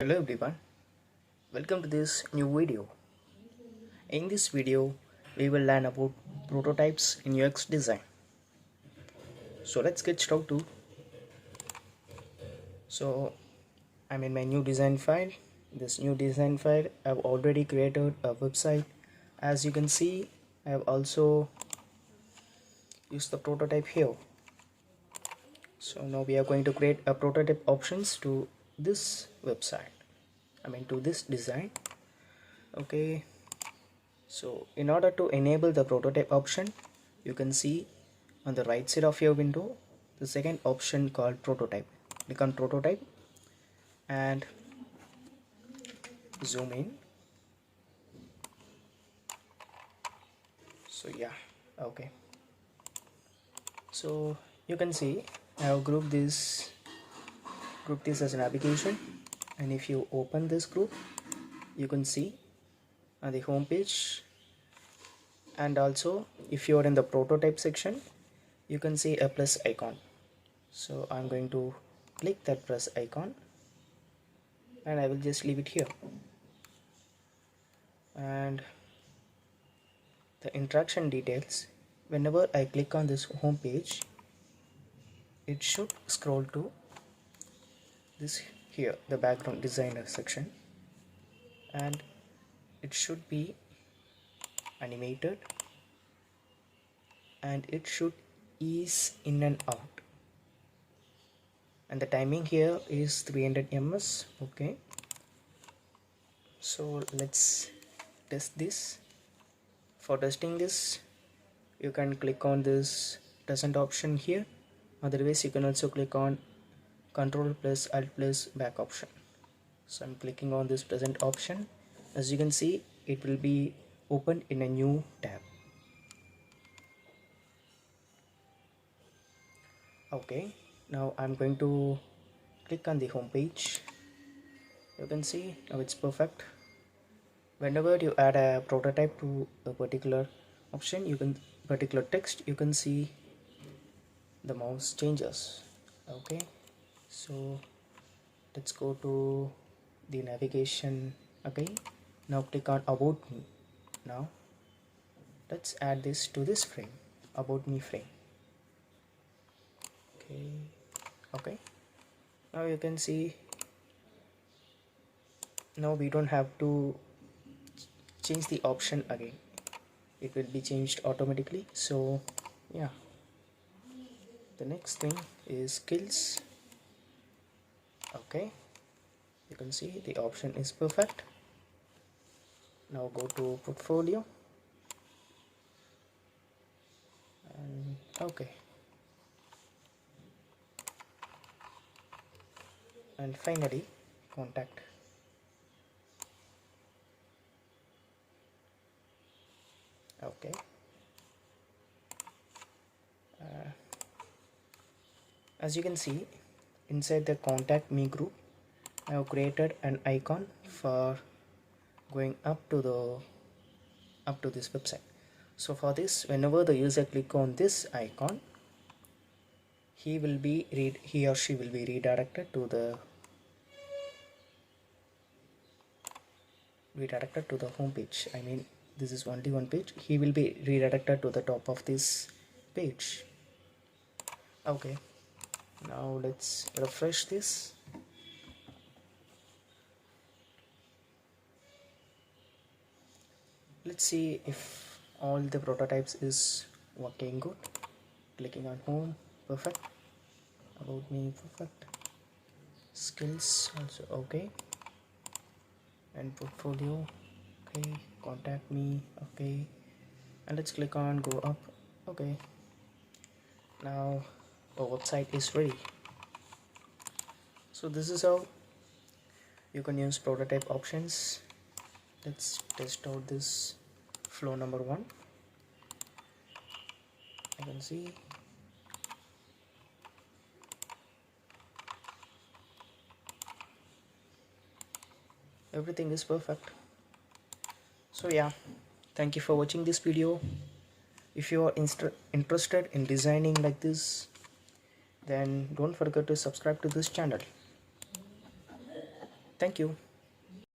Hello everyone, welcome to this new video. In this video, we will learn about prototypes in UX design. So let's get started. So I'm in my new design file. This new design file, I've already created a website. As you can see, I have also used the prototype here. So now we are going to create a prototype options to this website. To this design. Okay. So in order to enable the prototype option, you can see on the right side of your window the second option called prototype. Click on prototype and zoom in. So yeah, okay. So you can see I have grouped this as an application, and if you open this group, you can see on the home page, and also if you are in the prototype section, you can see a plus icon. So I'm going to click that plus icon and I will just leave it here. And the interaction details, whenever I click on this home page, it should scroll to this here, the background designer section, and it should be animated and it should ease in and out, and the timing here is 300 ms. Okay, so let's test this. For testing this, you can click on this present option here. Otherwise you can also click on Ctrl plus Alt plus back option. So I'm clicking on this present option. As you can see, it will be opened in a new tab. Okay, now I'm going to click on the home page. You can see now it's perfect. Whenever you add a prototype to a particular option, particular text, you can see the mouse changes. Okay, so let's go to the navigation again. Now click on about me. Now let's add this to this frame, about me frame. Okay, now you can see, now we don't have to change the option again, it will be changed automatically. So yeah, the next thing is skills. Okay, you can see the option is perfect. Now go to portfolio and okay, and finally contact. Okay, as you can see, inside the contact me group, I have created an icon for going up to this website. So for this, whenever the user click on this icon, he or she will be redirected to the home page. This is only one page. He will be redirected to the top of this page. Okay, now let's refresh this. Let's see if all the prototypes is working good. Clicking on home, perfect. About me, perfect. Skills also okay, and portfolio okay, contact me okay, and let's click on go up. Okay, now our website is ready. So this is how you can use prototype options. Let's test out this flow number 1. I can see everything is perfect. So yeah, thank you for watching this video. If you are interested in designing like this, then don't forget to subscribe to this channel. Thank you.